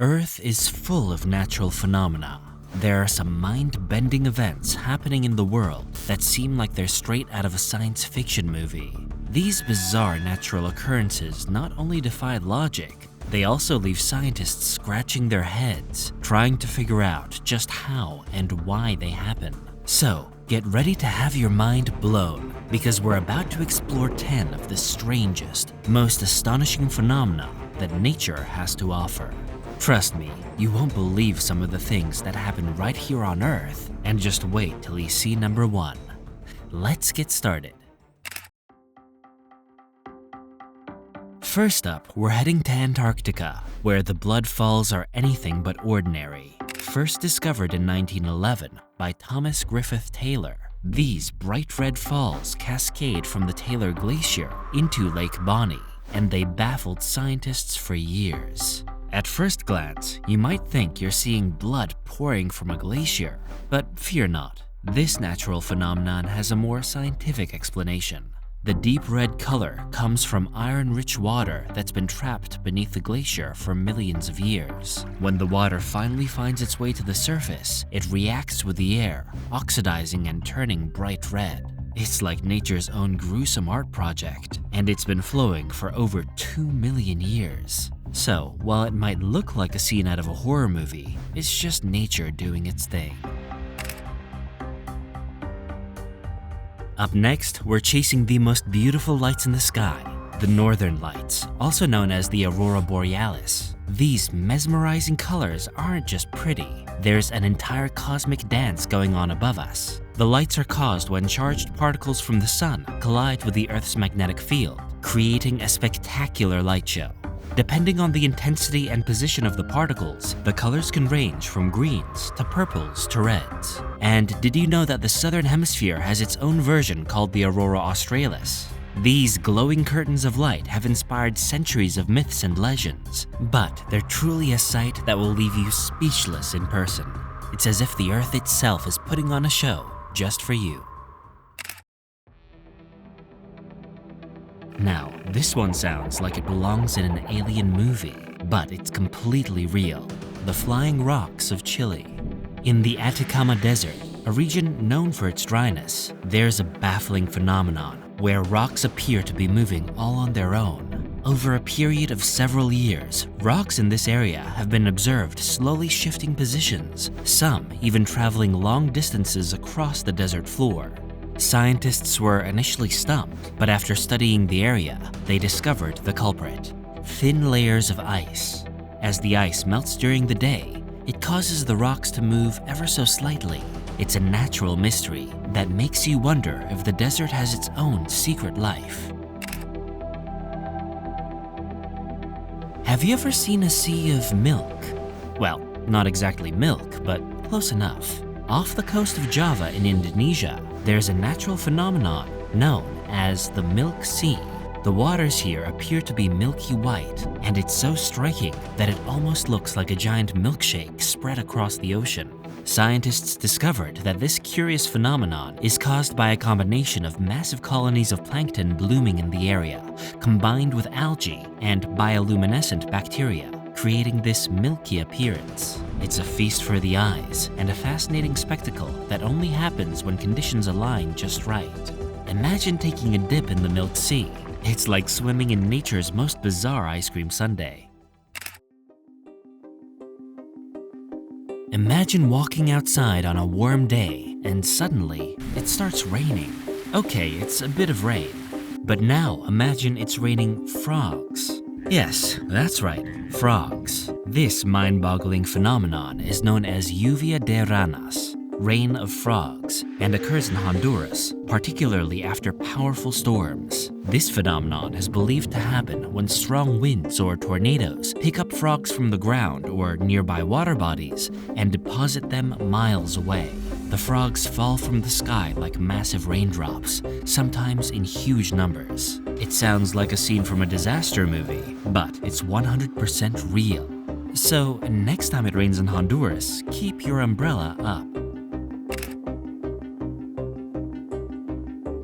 Earth is full of natural phenomena. There are some mind-bending events happening in the world that seem like they're straight out of a science fiction movie. These bizarre natural occurrences not only defy logic, they also leave scientists scratching their heads, trying to figure out just how and why they happen. So, get ready to have your mind blown, because we're about to explore 10 of the strangest, most astonishing phenomena that nature has to offer. Trust me, you won't believe some of the things that happen right here on Earth, and just wait till you see number 1. Let's get started. First up, we're heading to Antarctica, where the blood falls are anything but ordinary. First discovered in 1911 by Thomas Griffith Taylor, these bright red falls cascade from the Taylor Glacier into Lake Bonny, and they baffled scientists for years. At first glance, you might think you're seeing blood pouring from a glacier, but fear not. This natural phenomenon has a more scientific explanation. The deep red color comes from iron-rich water that's been trapped beneath the glacier for millions of years. When the water finally finds its way to the surface, it reacts with the air, oxidizing and turning bright red. It's like nature's own gruesome art project, and it's been flowing for over 2 million years. So, while it might look like a scene out of a horror movie, it's just nature doing its thing. Up next, we're chasing the most beautiful lights in the sky, the Northern Lights, also known as the Aurora Borealis. These mesmerizing colors aren't just pretty, there's an entire cosmic dance going on above us. The lights are caused when charged particles from the sun collide with the Earth's magnetic field, creating a spectacular light show. Depending on the intensity and position of the particles, the colors can range from greens to purples to reds. And did you know that the Southern Hemisphere has its own version called the Aurora Australis? These glowing curtains of light have inspired centuries of myths and legends, but they're truly a sight that will leave you speechless in person. It's as if the Earth itself is putting on a show just for you. Now, this one sounds like it belongs in an alien movie, but it's completely real. The flying rocks of Chile. In the Atacama Desert, a region known for its dryness, there's a baffling phenomenon where rocks appear to be moving all on their own. Over a period of several years, rocks in this area have been observed slowly shifting positions, some even traveling long distances across the desert floor. Scientists were initially stumped, but after studying the area, they discovered the culprit: thin layers of ice. As the ice melts during the day, it causes the rocks to move ever so slightly. It's a natural mystery that makes you wonder if the desert has its own secret life. Have you ever seen a sea of milk? Well, not exactly milk, but close enough. Off the coast of Java in Indonesia, there's a natural phenomenon known as the Milk Sea. The waters here appear to be milky white, and it's so striking that it almost looks like a giant milkshake spread across the ocean. Scientists discovered that this curious phenomenon is caused by a combination of massive colonies of plankton blooming in the area, combined with algae and bioluminescent bacteria, creating this milky appearance. It's a feast for the eyes and a fascinating spectacle that only happens when conditions align just right. Imagine taking a dip in the Milk Sea. It's like swimming in nature's most bizarre ice cream sundae. Imagine walking outside on a warm day and suddenly it starts raining. Okay, it's a bit of rain, but now imagine it's raining frogs. Yes, that's right, frogs. This mind-boggling phenomenon is known as lluvia de ranas, rain of frogs, and occurs in Honduras, particularly after powerful storms. This phenomenon is believed to happen when strong winds or tornadoes pick up frogs from the ground or nearby water bodies and deposit them miles away. The frogs fall from the sky like massive raindrops, sometimes in huge numbers. It sounds like a scene from a disaster movie, but it's 100% real. So next time it rains in Honduras, keep your umbrella up.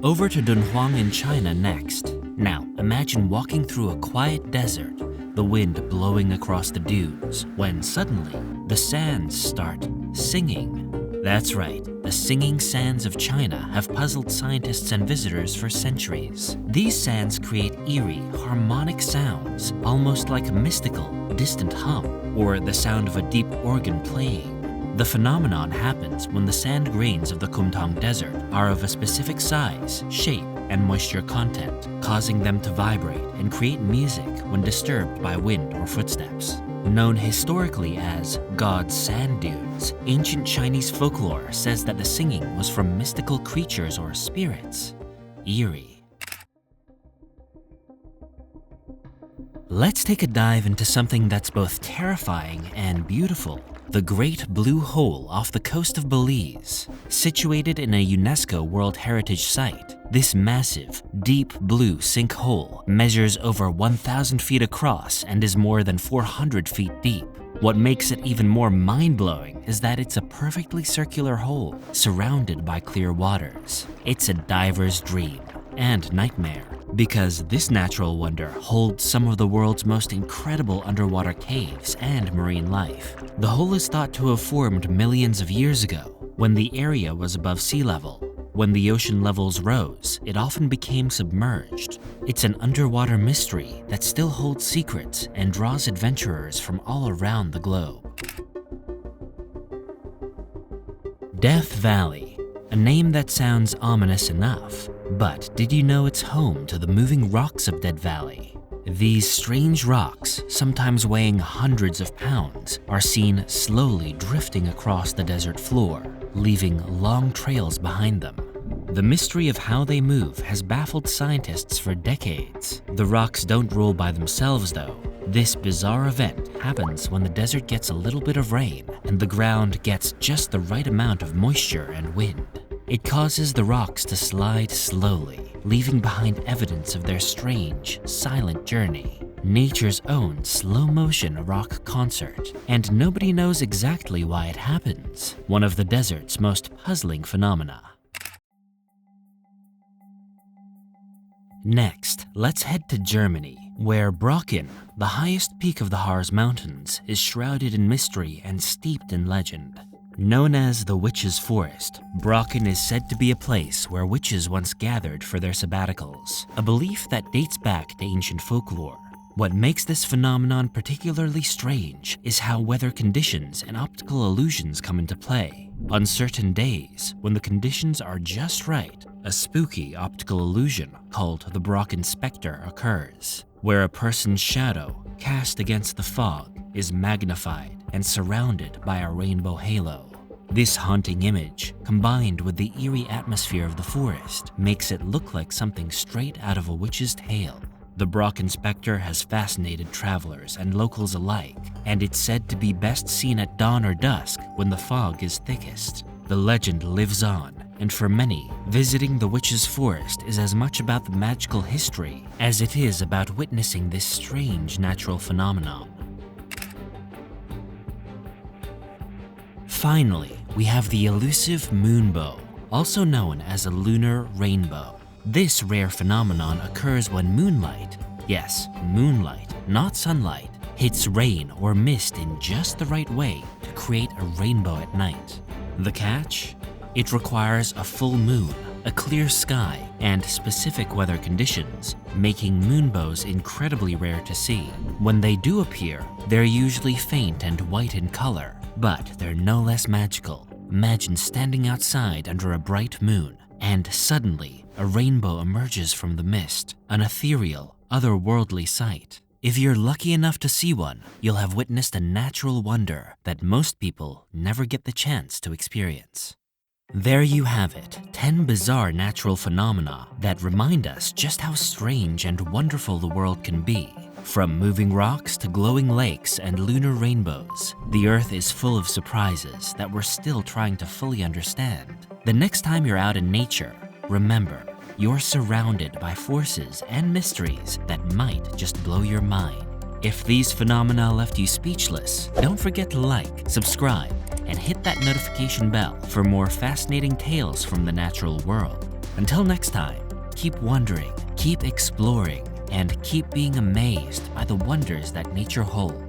Over to Dunhuang in China next. Now, imagine walking through a quiet desert. the wind blowing across the dunes, when suddenly the sands start singing. That's right, the singing sands of China have puzzled scientists and visitors for centuries. These sands create eerie, harmonic sounds, almost like a mystical, distant hum, or the sound of a deep organ playing. The phenomenon happens when the sand grains of the Kumtong Desert are of a specific size, shape, and moisture content, causing them to vibrate and create music when disturbed by wind or footsteps. Known historically as God's sand dunes, ancient Chinese folklore says that the singing was from mystical creatures or spirits. Eerie. Let's take a dive into something that's both terrifying and beautiful. The Great Blue Hole off the coast of Belize. Situated in a UNESCO World Heritage Site, this massive, deep blue sinkhole measures over 1,000 feet across and is more than 400 feet deep. What makes it even more mind-blowing is that it's a perfectly circular hole surrounded by clear waters. It's a diver's dream and nightmare, because this natural wonder holds some of the world's most incredible underwater caves and marine life. The hole is thought to have formed millions of years ago, when the area was above sea level. When the ocean levels rose, it often became submerged. It's an underwater mystery that still holds secrets and draws adventurers from all around the globe. Death Valley, a name that sounds ominous enough. But did you know it's home to the moving rocks of Death Valley? These strange rocks, sometimes weighing hundreds of pounds, are seen slowly drifting across the desert floor, leaving long trails behind them. The mystery of how they move has baffled scientists for decades. The rocks don't roll by themselves though. This bizarre event happens when the desert gets a little bit of rain and the ground gets just the right amount of moisture and wind. It causes the rocks to slide slowly, leaving behind evidence of their strange, silent journey. Nature's own slow-motion rock concert, and nobody knows exactly why it happens. One of the desert's most puzzling phenomena. Next, let's head to Germany, where Brocken, the highest peak of the Harz Mountains, is shrouded in mystery and steeped in legend. Known as the Witches' Forest, Brocken is said to be a place where witches once gathered for their sabbaticals, a belief that dates back to ancient folklore. What makes this phenomenon particularly strange is how weather conditions and optical illusions come into play. On certain days, when the conditions are just right, a spooky optical illusion called the Brocken Spectre occurs, where a person's shadow, cast against the fog, is magnified and surrounded by a rainbow halo. This haunting image, combined with the eerie atmosphere of the forest, makes it look like something straight out of a witch's tale. The Brocken Spectre has fascinated travelers and locals alike, and it's said to be best seen at dawn or dusk when the fog is thickest. The legend lives on, and for many, visiting the Witches' Forest is as much about the magical history as it is about witnessing this strange natural phenomenon. Finally, we have the elusive Moonbow, also known as a lunar rainbow. This rare phenomenon occurs when moonlight, yes, moonlight, not sunlight, hits rain or mist in just the right way to create a rainbow at night. The catch? It requires a full moon, a clear sky, and specific weather conditions, making moonbows incredibly rare to see. When they do appear, they're usually faint and white in color, but they're no less magical. Imagine standing outside under a bright moon, and suddenly a rainbow emerges from the mist, an ethereal, otherworldly sight. If you're lucky enough to see one, you'll have witnessed a natural wonder that most people never get the chance to experience. There you have it, 10 bizarre natural phenomena that remind us just how strange and wonderful the world can be. From moving rocks to glowing lakes and lunar rainbows, the Earth is full of surprises that we're still trying to fully understand. The next time you're out in nature, remember, you're surrounded by forces and mysteries that might just blow your mind. If these phenomena left you speechless, don't forget to like, subscribe, and hit that notification bell for more fascinating tales from the natural world. Until next time, keep wondering, keep exploring, and keep being amazed by the wonders that nature holds.